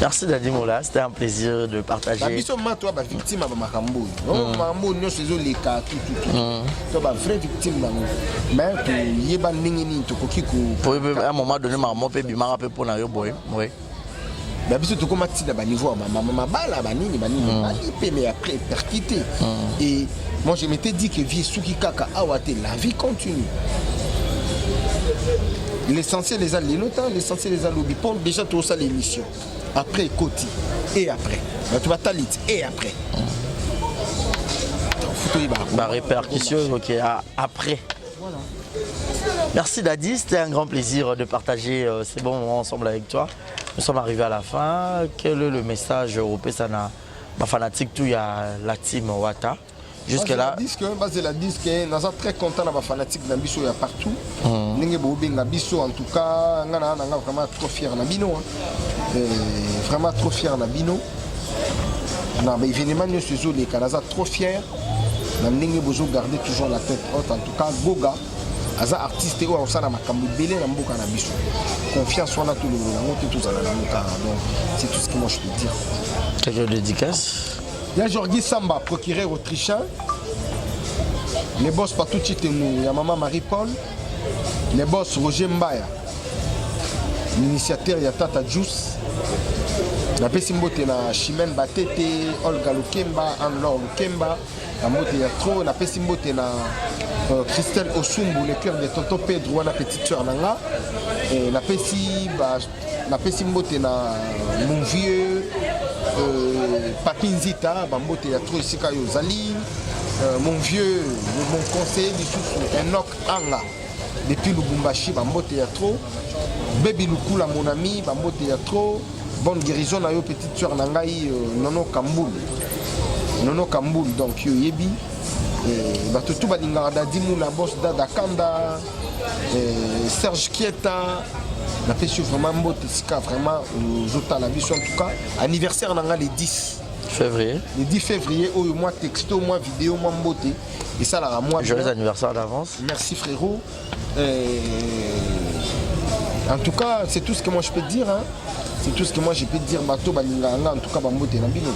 Speaker 2: Merci Dadi Moula, c'était un plaisir de partager.
Speaker 1: La biso toi ba victime ba makambo. Makambo nyo sezo leka tout. To ba vrai victime na ngo. Mais to yeba ningi ni to kokiko.
Speaker 2: À un moment donné maman peut bimara peut pour na yo boy. Oui.
Speaker 1: Mais biso to comment ti da niveau ma bala banini mais après percuté. Et moi je m'étais dit que vie souki kaka awate la vie continue. L'essentiel les allénotants, l'essentiel les allobi pour déjà tout ça l'émission. Après Koti et après. Tu vas talit et après.
Speaker 2: Bah répercussion ok après. Voilà. Merci Dadi, c'était un grand plaisir de partager ces bons moments ensemble avec toi. Nous sommes arrivés à la fin. Quel est le message européen ça n'a ma fanatique tout il y a la team Wata. Jusque là.
Speaker 1: Base la disque, nous sommes très contents d'avoir fanatique dans Bisso, il y a partout. N'engé Bobenga Bisso en tout cas, on a vraiment trop fier na Bino. Vraiment trop fier na Bino. Non mais événement nous sommes les Canadiens trop fiers. N'engé besoin garder toujours la tête haute en tout cas Goga. Aza artiste ou on s'en a makambu belé na mboka na Bisso. Confiance on a tout le monde, tout ça donc c'est tout ce que moi je peux dire.
Speaker 2: Quelques dédicaces.
Speaker 1: Il y a Jorgi Samba, procureur autrichien. Les boss Patouchi Tenou, il y a maman Marie-Paul. Les boss Roger Mbaya. L'initiateur, il y a Tata Juice. La Pessimbote, il y a Chimène Batete, Olga Lukemba, Anne-Laure Lukemba. La moto, il y a trop. La Pessimbote, il y a Christelle Osumbu, le cœur de Tonton Pedro, la petite soeur Nanga. Et la Pessimbote, il y a mon vieux. Papinzita, Bambote Yatro Isika Yozali, mon vieux, mon conseiller du sous Enoch Anga, depuis Lubumbashi, Bambote Yatro, Baby Lukula, mon ami, Bambote Yatro, bonne guérison à yo petite soeur Nangaï, Nono Kamboul, donc yo Yebi, Batutu Balingarda, Dimou, la boss Dada Kanda, Serge Kieta. La pêche vraiment beau, vraiment Zota la vie en tout cas. Anniversaire dans les 10
Speaker 2: février.
Speaker 1: Le 10 février, au mois texto, mois vidéo, mois beauté. Et ça là, moi.
Speaker 2: Joyeux anniversaire d'avance.
Speaker 1: Merci frérot. En tout cas, c'est tout ce que moi je peux te dire. Hein. C'est tout ce que moi je peux te dire. Bateau, en tout cas, Bambote Nabino.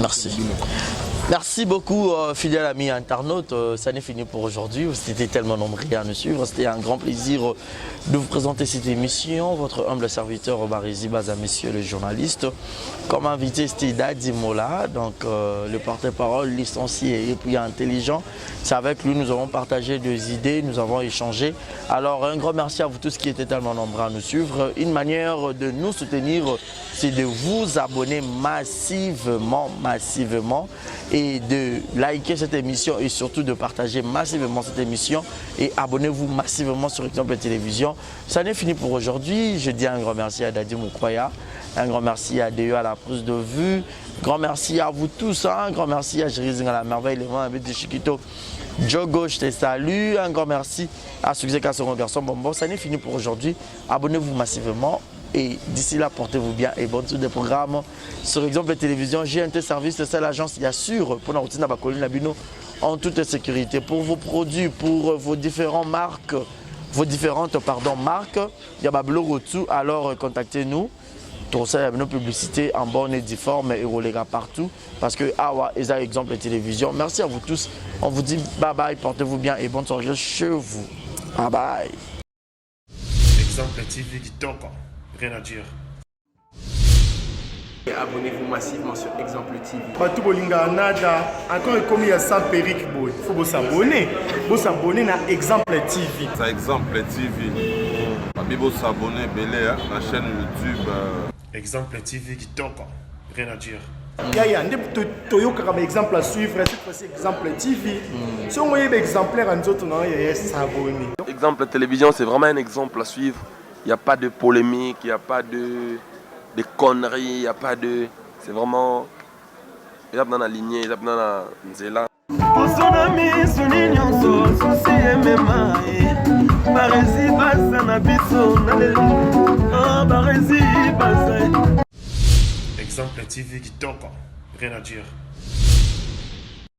Speaker 2: Merci. Merci beaucoup, fidèles amis internautes. Ça n'est fini pour aujourd'hui. C'était tellement nombreux à nous suivre. C'était un grand plaisir de vous présenter cette émission. Votre humble serviteur, Barizi Baza, messieurs les journalistes. Comme invité, c'était Dadi Mola, donc le porte-parole licencié et puis intelligent. C'est avec lui nous avons partagé des idées, nous avons échangé. Alors, un grand merci à vous tous qui étaient tellement nombreux à nous suivre. Une manière de nous soutenir, c'est de vous abonner massivement et de liker cette émission et surtout de partager massivement cette émission et abonnez-vous massivement sur Exemple Télévision. Ça n'est fini pour aujourd'hui. Je dis un grand merci à Dadi Moukwaya, un grand merci à DE à la prise de vue, grand merci à vous tous, un grand merci à Jérizing à la merveille, les mains de Chiquito. Jogo, je te salue, un grand merci à Succès Kasson Garçon Bonbon. Ça n'est fini pour aujourd'hui. Abonnez-vous massivement. Et d'ici là, portez-vous bien et bonne suite des programmes sur Exemple Télévision. GNT Service, c'est l'agence qui assure pour la routine à Bacoline Labino en toute sécurité. Pour vos produits, pour vos différentes marques, marques, il y a Bablo Rotu, alors contactez-nous. Tout ça, il y a nos publicités en bonne et due forme et reléga partout. Parce que Awa, ils ont Exemple Télévision. Merci à vous tous. On vous dit bye bye, portez-vous bien et bonne soirée chez vous. Bye bye.
Speaker 4: Exemple TV qui toque. Rien à dire.
Speaker 8: Abonnez-vous massivement sur Exemple TV.
Speaker 6: Batou Bolinga Nada, encore commis à 100 Péric Boy. Il faut vous s'abonner. Vous s'abonner à Exemple TV.
Speaker 7: C'est Exemple TV. Vous s'abonner à la chaîne YouTube.
Speaker 4: Exemple TV qui toque. Rien à dire.
Speaker 6: Il y a un exemple à suivre. Cette fois-ci, Exemple TV. Si on voit un exemplaire, on doit s'abonner.
Speaker 5: Exemple Télévision, c'est vraiment un exemple à suivre. Il n'y a pas de polémique, il n'y a pas de conneries, il n'y a pas de... C'est vraiment... Il y a dans la lignée, il y a dans la nzela.
Speaker 4: Exemple TV qui toque. Rien à dire.